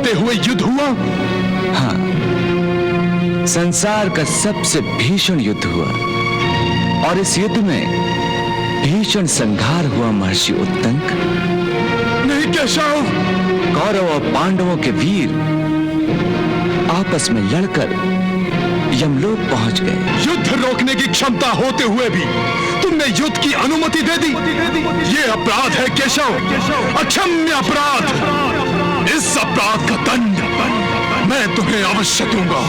होते हुए युद्ध हुआ? हाँ, संसार का सबसे भीषण युद्ध हुआ और इस युद्ध में भीषण संघार हुआ महर्षि उत्तंक। नहीं केशव, कौरव और पांडवों के वीर आपस में लड़कर यमलोक पहुंच गए। युद्ध रोकने की क्षमता होते हुए भी तुमने युद्ध की अनुमति दे दी। ये अपराध है केशव, अक्षम्य अपराध। इस अपराध का दंड मैं तुम्हें अवश्य दूंगा।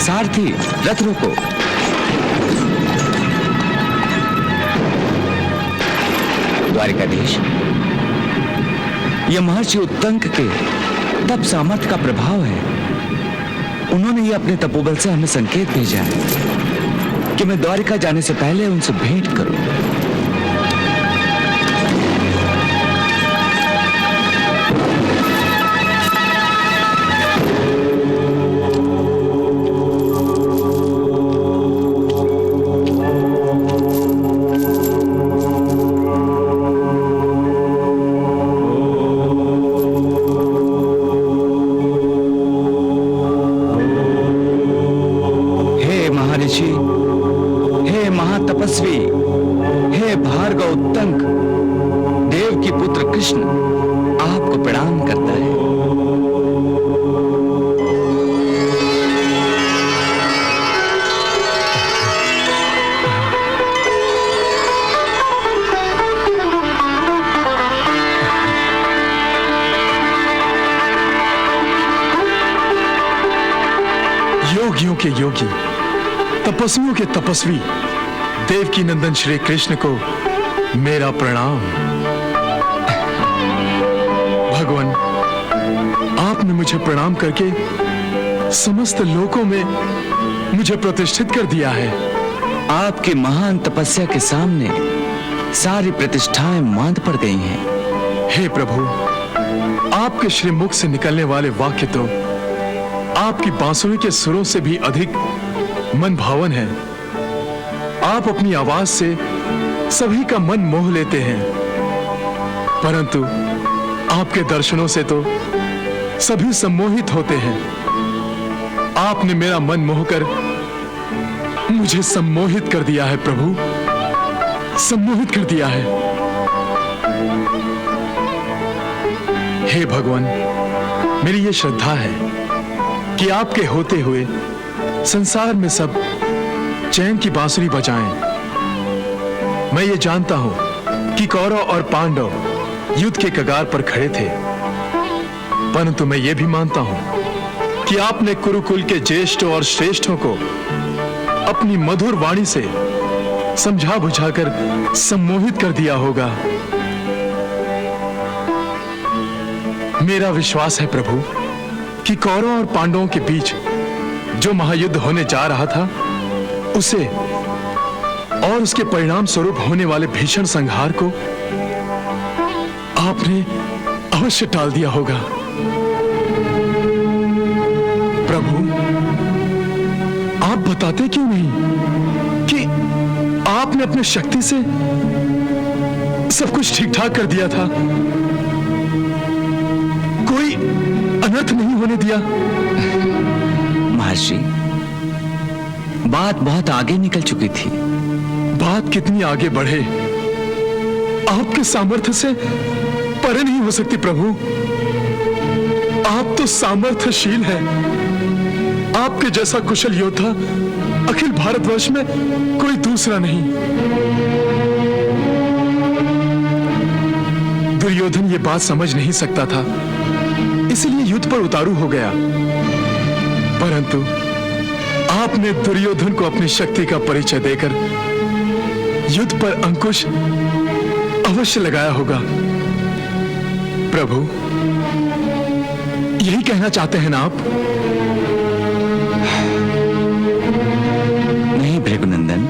सारथी, रथ रोको। द्वारिकाधीश, यह महर्षि उत्तंक के तप सामर्थ्य का प्रभाव है। उन्होंने ये अपने तपोबल से हमें संकेत भेजा है कि मैं द्वारिका जाने से पहले उनसे भेंट करूं। हे महातपस्वी, हे भार्गव उत्तंक, देव की पुत्र कृष्ण आपको प्रणाम करता है। योगियों के योगी, तपस्वियों के तपस्वी देवकी नंदन श्री कृष्ण को मेरा प्रणाम। भगवान, आपने मुझे प्रणाम करके समस्त लोकों में मुझे प्रतिष्ठित कर दिया है। आपकी महान तपस्या के सामने सारी प्रतिष्ठाएं मांद पड़ गई हैं। हे प्रभु, आपके श्रीमुख से निकलने वाले वाक्य तो आपकी बांसुरी के सुरों से भी अधिक मन भावन है। आप अपनी आवाज से सभी का मन मोह लेते हैं, परंतु आपके दर्शनों से तो सभी सम्मोहित होते हैं। आपने मेरा मन मोहकर मुझे सम्मोहित कर दिया है प्रभु, सम्मोहित कर दिया है। हे भगवान, मेरी ये श्रद्धा है कि आपके होते हुए संसार में सब चैन की बांसुरी बजाएं। मैं ये जानता हूं कि कौरव और पांडव युद्ध के कगार पर खड़े थे, परंतु मैं ये भी मानता हूं कि आपने कुरुकुल के ज्येष्ठ और श्रेष्ठों को अपनी मधुर वाणी से समझा बुझाकर सम्मोहित कर दिया होगा। मेरा विश्वास है प्रभु कि कौरव और पांडवों के बीच जो महायुद्ध होने जा रहा था, उसे और उसके परिणाम स्वरूप होने वाले भीषण संहार को आपने अवश्य टाल दिया होगा। प्रभु, आप बताते क्यों नहीं कि आपने अपनी शक्ति से सब कुछ ठीक ठाक कर दिया था, कोई अनर्थ नहीं होने दिया? महर्षि, बात बहुत आगे निकल चुकी थी। बात कितनी आगे बढ़े, आपके सामर्थ्य से परे नहीं हो सकती प्रभु। आप तो सामर्थ्यशील हैं। आपके जैसा कुशल योद्धा अखिल भारतवर्ष में कोई दूसरा नहीं। दुर्योधन ये बात समझ नहीं सकता था, इसलिए युद्ध पर उतारू हो गया, परंतु आपने दुर्योधन को अपनी शक्ति का परिचय देकर युद्ध पर अंकुश अवश्य लगाया होगा। प्रभु, यही कहना चाहते हैं ना आप? नहीं भृगुनंदन,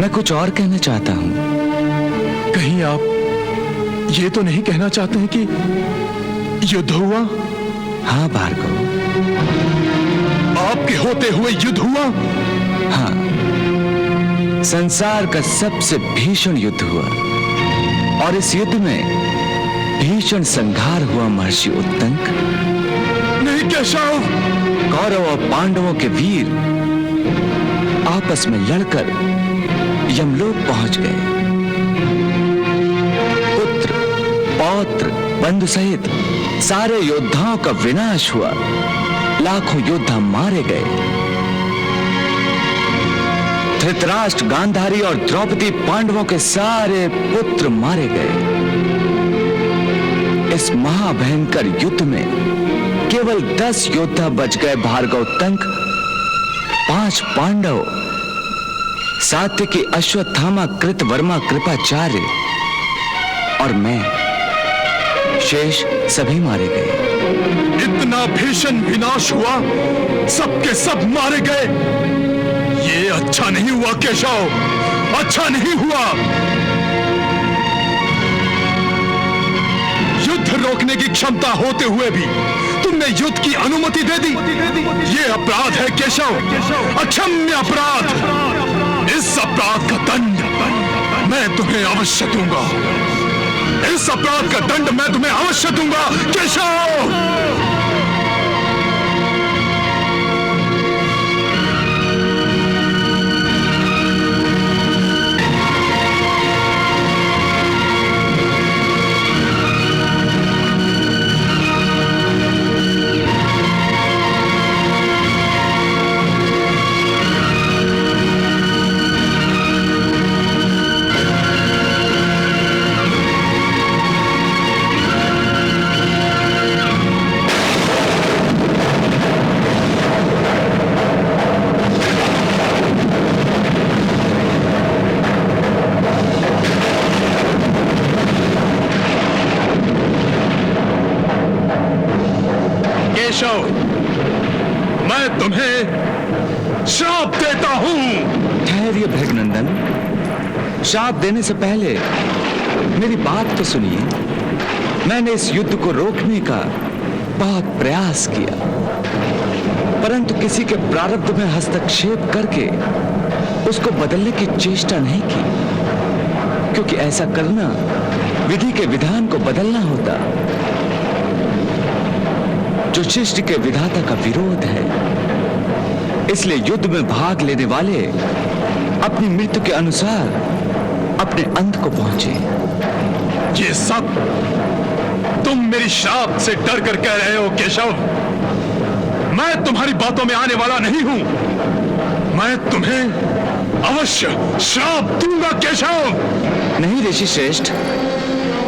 मैं कुछ और कहना चाहता हूं। कहीं आप ये तो नहीं कहना चाहते हैं कि युद्ध हुआ? हाँ भार्गव, आपके होते हुए युद्ध हुआ? हाँ, संसार का सबसे भीषण युद्ध हुआ और इस युद्ध में भीषण संघार हुआ महर्षि उत्तंक। नहीं केशव! कौरव और पांडवों के वीर आपस में लड़कर यमलोक पहुंच गए। पुत्र पौत्र बंधु सहित सारे योद्धाओं का विनाश हुआ। लाखों योद्धा मारे गए। धृतराष्ट्र, गांधारी और द्रौपदी पांडवों के सारे पुत्र मारे गए। इस महाभयंकर युद्ध में केवल 10 योद्धा बच गए। भार्गव तंक, 5 पांडव, सात्यकी, अश्वत्थामा, कृतवर्मा, कृपाचार्य और मैं शेष सभी मारे गए। इतना भीषण विनाश हुआ, सबके सब मारे गए। ये अच्छा नहीं हुआ केशव, अच्छा नहीं हुआ। युद्ध रोकने की क्षमता होते हुए भी तुमने युद्ध की अनुमति दे दी। ये अपराध है केशव, अक्षम्य अपराध। इस अपराध का दंड मैं तुम्हें अवश्य दूंगा। इस अपराध का दंड मैं तुम्हें अवश्य दूंगा केशव। मैं तुम्हें श्राप देता हूं। ठहरिए भृगनंदन, श्राप देने से पहले मेरी बात तो सुनिए। मैंने इस युद्ध को रोकने का बहुत प्रयास किया, परंतु किसी के प्रारब्ध में हस्तक्षेप करके उसको बदलने की चेष्टा नहीं की, क्योंकि ऐसा करना विधि के विधान को बदलना होता, जो सृष्टि के विधाता का विरोध है। इसलिए युद्ध में भाग लेने वाले अपनी मृत्यु के अनुसार अपने अंत को पहुंचे। ये सब तुम मेरी श्राप से डर कर कह रहे हो केशव। मैं तुम्हारी बातों में आने वाला नहीं हूं। मैं तुम्हें अवश्य श्राप दूंगा केशव। नहीं ऋषि श्रेष्ठ,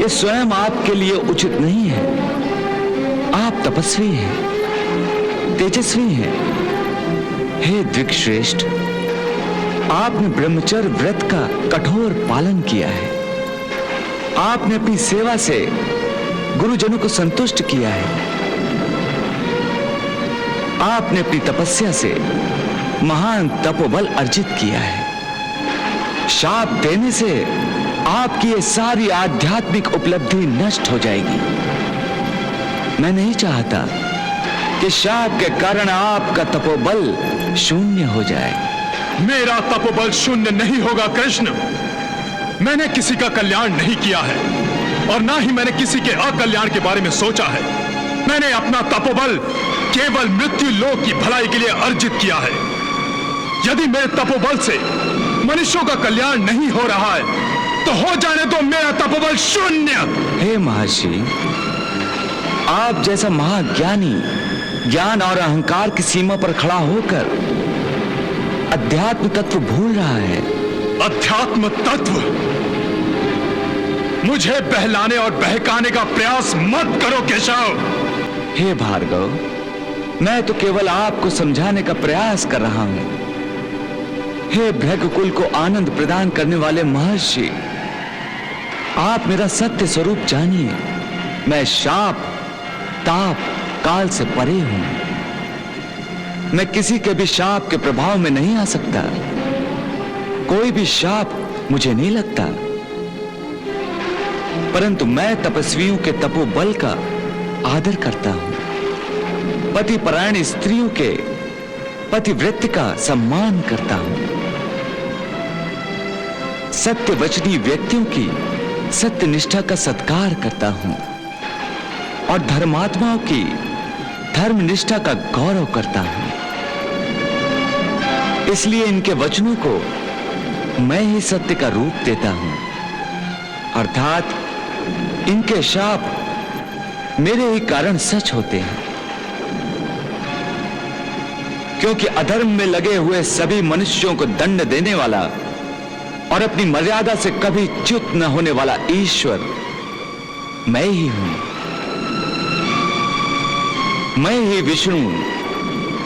ये स्वयं आपके लिए उचित नहीं है। आप तपस्वी हैं, तेजस्वी हैं। हे द्विगश्रेष्ठ, आपने ब्रह्मचर्य व्रत का कठोर पालन किया है। आपने अपनी सेवा से गुरुजनों को संतुष्ट किया है। आपने अपनी तपस्या से महान तपोबल अर्जित किया है। शाप देने से आपकी ये सारी आध्यात्मिक उपलब्धि नष्ट हो जाएगी। मैं नहीं चाहता कि शाप के कारण आपका तपोबल शून्य हो जाए। मेरा तपोबल शून्य नहीं होगा कृष्ण। मैंने किसी का कल्याण नहीं किया है और ना ही मैंने किसी के अकल्याण के बारे में सोचा है। मैंने अपना तपोबल केवल मृत्यु लोक की भलाई के लिए अर्जित किया है। यदि मेरे तपोबल से मनुष्यों का कल्याण नहीं हो रहा है तो हो जाने दो मेरा तपोबल शून्य। हे महर्षि, आप जैसा महाज्ञानी ज्ञान और अहंकार की सीमा पर खड़ा होकर अध्यात्म तत्व भूल रहा है। अध्यात्म तत्व? मुझे बहलाने और बहकाने का प्रयास मत करो केशव। हे भार्गव, मैं तो केवल आपको समझाने का प्रयास कर रहा हूं। हे भृगकुल को आनंद प्रदान करने वाले महर्षि, आप मेरा सत्य स्वरूप जानिए। मैं शाप, ताप, काल से परे हूं। मैं किसी के भी शाप के प्रभाव में नहीं आ सकता। कोई भी शाप मुझे नहीं लगता। परंतु मैं तपस्वियों के तपोबल का आदर करता हूं, पतिपरायण स्त्रियों के पतिव्रत का सम्मान करता हूं, सत्यवचनी व्यक्तियों की सत्यनिष्ठा का सत्कार करता हूं और धर्मात्माओं की धर्मनिष्ठा का गौरव करता हूं। इसलिए इनके वचनों को मैं ही सत्य का रूप देता हूं, अर्थात इनके शाप मेरे ही कारण सच होते हैं, क्योंकि अधर्म में लगे हुए सभी मनुष्यों को दंड देने वाला और अपनी मर्यादा से कभी च्युत न होने वाला ईश्वर मैं ही हूं। मैं ही विष्णु,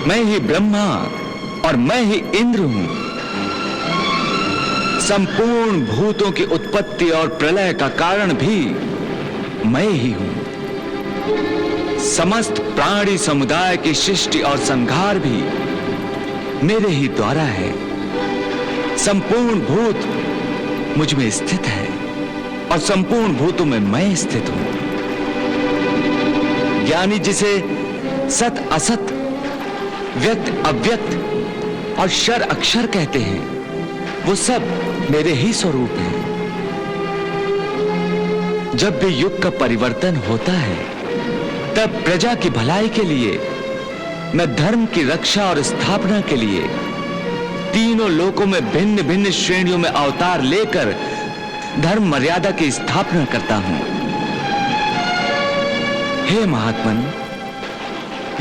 मैं ही ब्रह्मा और मैं ही इंद्र हूं। संपूर्ण भूतों की उत्पत्ति और प्रलय का कारण भी मैं ही हूं। समस्त प्राणी समुदाय की सृष्टि और संहार भी मेरे ही द्वारा है। संपूर्ण भूत मुझ में स्थित है और संपूर्ण भूतों में मैं स्थित हूं। ज्ञानी जिसे सत असत, व्यक्त अव्यक्त और क्षर अक्षर कहते हैं, वो सब मेरे ही स्वरूप हैं। जब भी युग का परिवर्तन होता है, तब प्रजा की भलाई के लिए, मैं धर्म की रक्षा और स्थापना के लिए तीनों लोकों में भिन्न भिन्न श्रेणियों में अवतार लेकर धर्म मर्यादा की स्थापना करता हूं। हे महात्मन,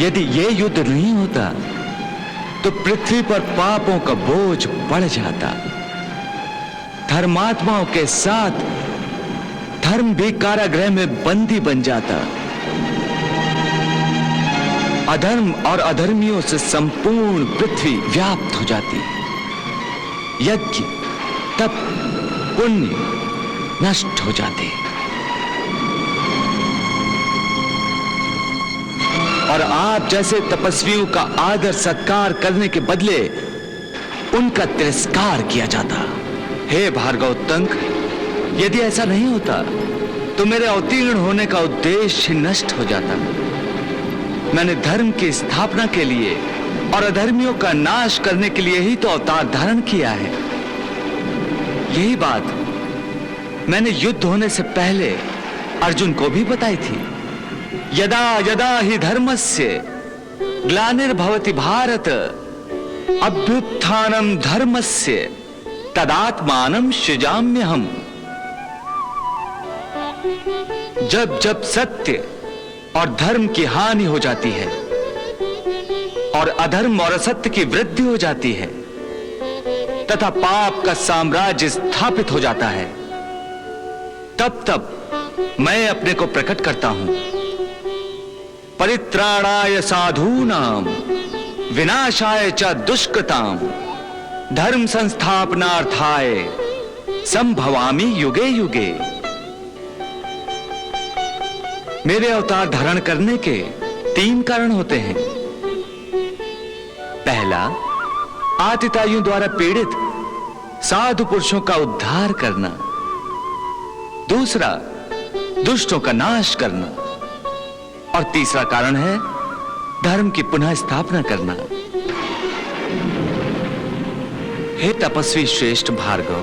यदि यह युद्ध नहीं होता तो पृथ्वी पर पापों का बोझ बढ़ जाता। धर्मात्माओं के साथ धर्म भी कारागृह में बंदी बन जाता। अधर्म और अधर्मियों से संपूर्ण पृथ्वी व्याप्त हो जाती। यज्ञ, तप, पुण्य नष्ट हो जाते और आप जैसे तपस्वियों का आदर सत्कार करने के बदले उनका तिरस्कार किया जाता। हे भार्गवोत्तंक, यदि ऐसा नहीं होता तो मेरे अवतीर्ण होने का उद्देश्य नष्ट हो जाता। मैंने धर्म की स्थापना के लिए और अधर्मियों का नाश करने के लिए ही तो अवतार धारण किया है। यही बात मैंने युद्ध होने से पहले अर्जुन को भी बताई थी। यदा यदा हि धर्मस्य ग्लानिर्भवति भारत, अभ्युत्थानम धर्मस्य तदात्मानं सृजाम्यहम्। जब जब सत्य और धर्म की हानि हो जाती है और अधर्म और असत्य की वृद्धि हो जाती है तथा पाप का साम्राज्य स्थापित हो जाता है, तब तब मैं अपने को प्रकट करता हूं। परित्राणाय साधूनां विनाशाय च दुष्कृतां धर्म संस्थापनार्थाय संभवामि युगे युगे। मेरे अवतार धारण करने के 3 कारण होते हैं। पहला, आतिताइयों द्वारा पीड़ित साधु पुरुषों का उद्धार करना। दूसरा, दुष्टों का नाश करना। और तीसरा कारण है धर्म की पुनः स्थापना करना। हे तपस्वी श्रेष्ठ भार्गव,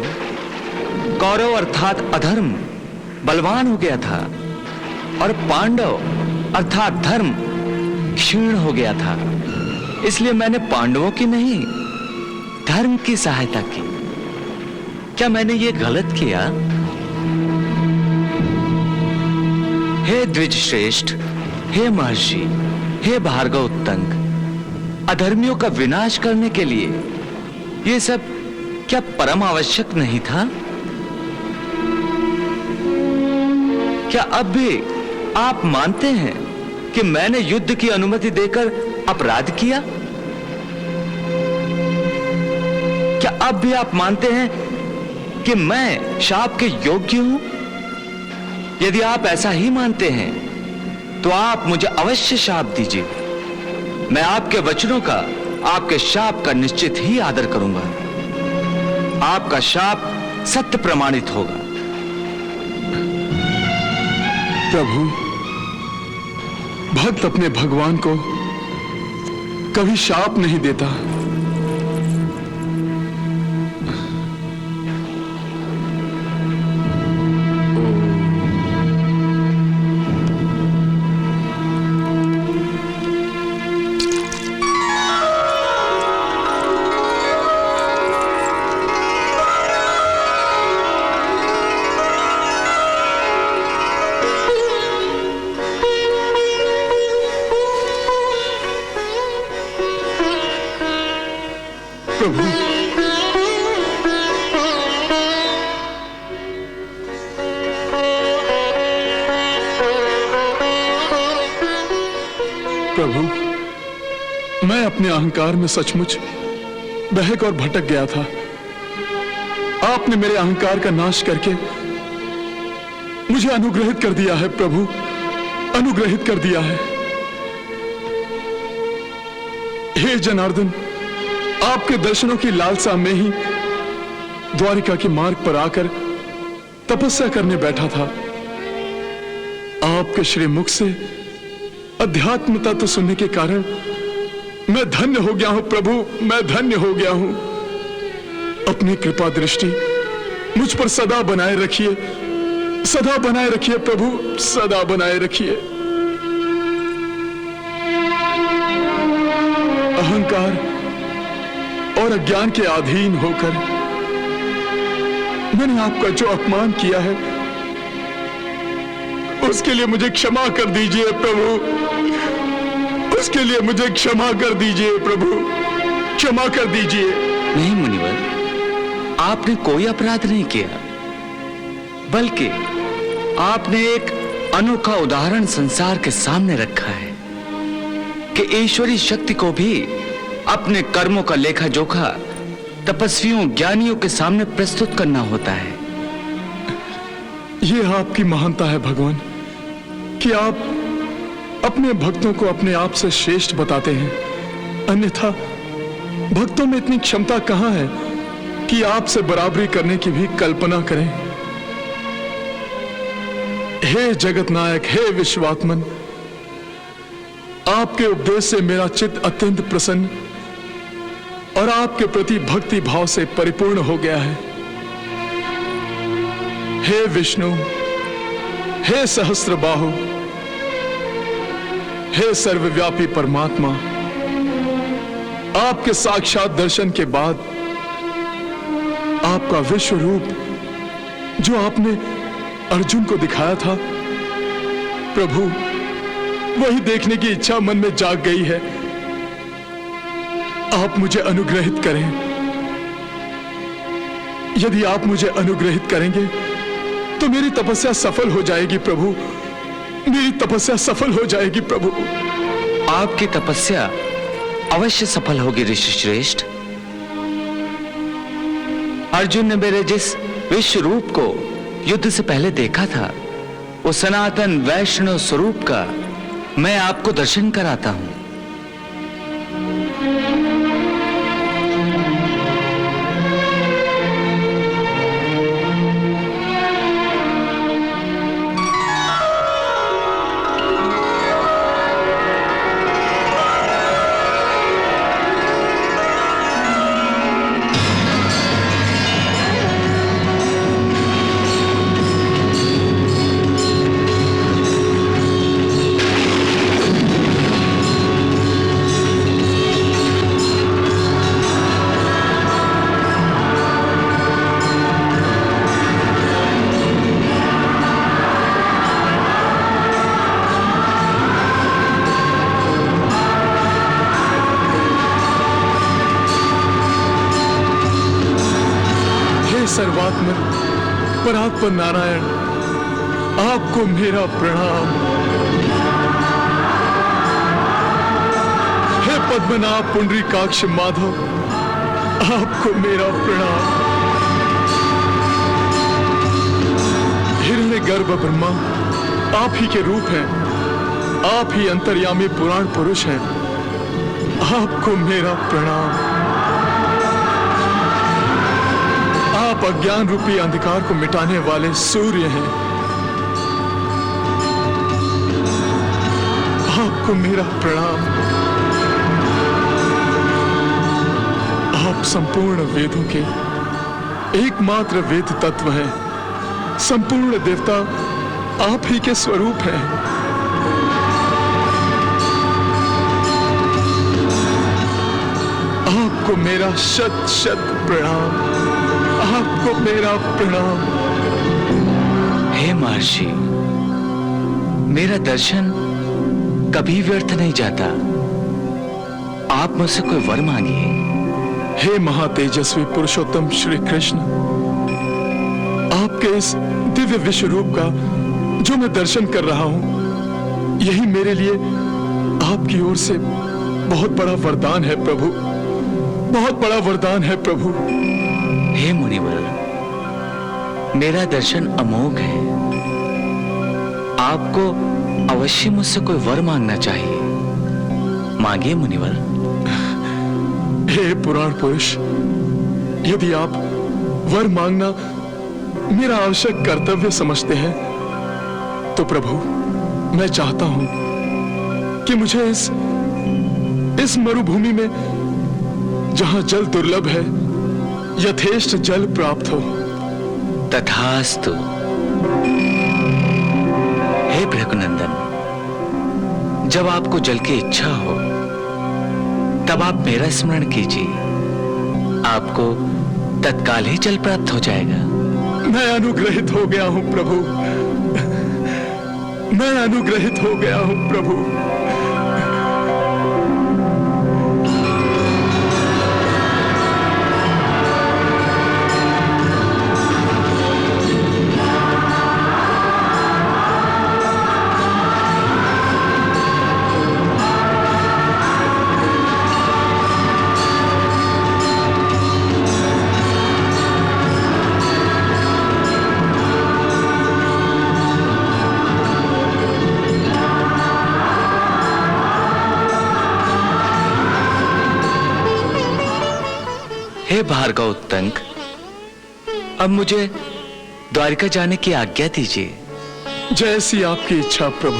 कौरव अर्थात अधर्म बलवान हो गया था और पांडव अर्थात धर्म क्षीण हो गया था। इसलिए मैंने पांडवों की नहीं, धर्म की सहायता की। क्या मैंने ये गलत किया? हे द्विज श्रेष्ठ, हे महर्षि, हे भार्गवोत्तंक, अधर्मियों का विनाश करने के लिए ये सब क्या परम आवश्यक नहीं था? क्या अब भी आप मानते हैं कि मैंने युद्ध की अनुमति देकर अपराध किया? क्या अब भी आप मानते हैं कि मैं शाप के योग्य हूं? यदि आप ऐसा ही मानते हैं तो आप मुझे अवश्य शाप दीजिए। मैं आपके वचनों का, आपके शाप का निश्चित ही आदर करूंगा। आपका शाप सत्य प्रमाणित होगा। प्रभु, भक्त अपने भगवान को कभी शाप नहीं देता। प्रभु, प्रभु, मैं अपने अहंकार में सचमुच बहक और भटक गया था। आपने मेरे अहंकार का नाश करके मुझे अनुग्रहित कर दिया है प्रभु, अनुग्रहित कर दिया है। हे जनार्दन, आपके दर्शनों की लालसा में ही द्वारिका के मार्ग पर आकर तपस्या करने बैठा था। आपके श्री मुख से अध्यात्म तत्व सुनने के कारण मैं धन्य हो गया हूं प्रभु, मैं धन्य हो गया हूं। अपनी कृपा दृष्टि मुझ पर सदा बनाए रखिए, सदा बनाए रखिए प्रभु, सदा बनाए रखिए। अहंकार और अज्ञान के अधीन होकर मैंने आपका जो अपमान किया है, उसके लिए मुझे क्षमा कर दीजिए प्रभु, उसके लिए मुझे क्षमा कर दीजिए प्रभु, क्षमा कर दीजिए। नहीं मुनिवर, आपने कोई अपराध नहीं किया, बल्कि आपने एक अनोखा उदाहरण संसार के सामने रखा है कि ईश्वरी शक्ति को भी अपने कर्मों का लेखा जोखा तपस्वियों ज्ञानियों के सामने प्रस्तुत करना होता है। यह आपकी महानता है भगवान कि आप अपने भक्तों को अपने आप से श्रेष्ठ बताते हैं, अन्यथा भक्तों में इतनी क्षमता कहां है कि आपसे बराबरी करने की भी कल्पना करें। हे जगत नायक, हे विश्वात्मन, आपके उपदेश से मेरा चित्त अत्यंत प्रसन्न और आपके प्रति भक्ति भाव से परिपूर्ण हो गया है। हे विष्णु, हे सहस्त्रबाहु, हे सर्वव्यापी परमात्मा, आपके साक्षात दर्शन के बाद आपका विश्व रूप जो आपने अर्जुन को दिखाया था प्रभु, वही देखने की इच्छा मन में जाग गई है। आप मुझे अनुग्रहित करें। यदि आप मुझे अनुग्रहित करेंगे तो मेरी तपस्या सफल हो जाएगी प्रभु, मेरी तपस्या सफल हो जाएगी प्रभु। आपकी तपस्या अवश्य सफल होगी ऋषि श्रेष्ठ। अर्जुन ने मेरे जिस विश्व रूप को युद्ध से पहले देखा था, वो सनातन वैष्णव स्वरूप का मैं आपको दर्शन कराता हूं। सर्वात्मक परात्पर नारायण, आपको मेरा प्रणाम। हे पद्मनाभ पुंडरीकाक्ष माधव, आपको मेरा प्रणाम। हिरण्यगर्भ ब्रह्मा आप ही के रूप हैं, आप ही अंतर्यामी पुराण पुरुष हैं, आपको मेरा प्रणाम। आप अज्ञान रूपी अंधकार को मिटाने वाले सूर्य हैं, आपको मेरा प्रणाम। आप संपूर्ण वेदों के एकमात्र वेद तत्व हैं। संपूर्ण देवता आप ही के स्वरूप हैं। आपको मेरा शत शत प्रणाम। आपको मेरा प्रणाम। हे महर्षि, मेरा दर्शन कभी व्यर्थ नहीं जाता। आप मुझसे कोई वर मांगिए। हे महातेजस्वी पुरुषोत्तम श्री कृष्ण, आपके इस दिव्य विश्व रूप का जो मैं दर्शन कर रहा हूं, यही मेरे लिए आपकी ओर से बहुत बड़ा वरदान है प्रभु। बहुत बड़ा वरदान है प्रभु। हे मुनिवर, मेरा दर्शन अमोघ है। आपको अवश्य मुझसे कोई वर मांगना चाहिए। मांगिए मुनिवर। हे पुराण पुरुष, यदि आप वर मांगना मेरा आवश्यक कर्तव्य समझते हैं, तो प्रभु मैं चाहता हूं कि मुझे इस मरुभूमि में, जहां जल दुर्लभ है, यथेष्ट जल प्राप्त हो। तथास्तु। हे भृगुनंदन, जब आपको जल की इच्छा हो तब आप मेरा स्मरण कीजिए। आपको तत्काल ही जल प्राप्त हो जाएगा। मैं अनुग्रहित हो गया हूं प्रभु। मैं अनुग्रहित हो गया हूं प्रभु। हे भार्गव उत्तंक, अब मुझे द्वारिका जाने की आज्ञा दीजिए। जैसी आपकी इच्छा प्रभु।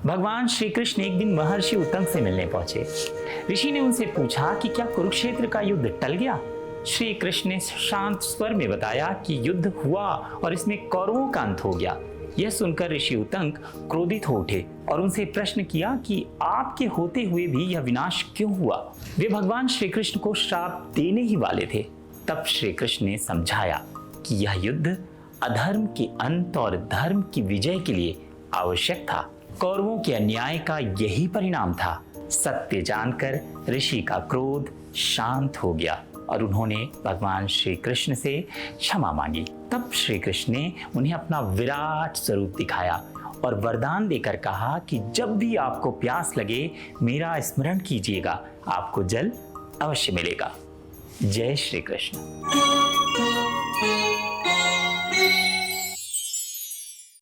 भगवान श्री कृष्ण एक दिन महर्षि उत्तंक से मिलने पहुंचे। ऋषि ने उनसे पूछा कि क्या कुरुक्षेत्र का युद्ध टल गया। श्री कृष्ण ने शांत स्वर में बताया कि युद्ध हुआ और इसमें कौरवों का अंत हो गया। यह सुनकर ऋषि उत्तंक क्रोधित हो उठे और उनसे प्रश्न किया कि आपके होते हुए भी यह विनाश क्यों हुआ। वे भगवान श्री कृष्ण को श्राप देने ही वाले थे। तब श्री कृष्ण ने समझाया कि यह युद्ध अधर्म के अंत और धर्म की विजय के लिए आवश्यक था। कौरवों के अन्याय का यही परिणाम था। सत्य जानकर ऋषि का क्रोध शांत हो गया और उन्होंने भगवान श्री कृष्ण से क्षमा मांगी। तब श्री कृष्ण ने उन्हें अपना विराट स्वरूप दिखाया और वरदान देकर कहा कि जब भी आपको प्यास लगे मेरा स्मरण कीजिएगा, आपको जल अवश्य मिलेगा। जय श्री कृष्ण।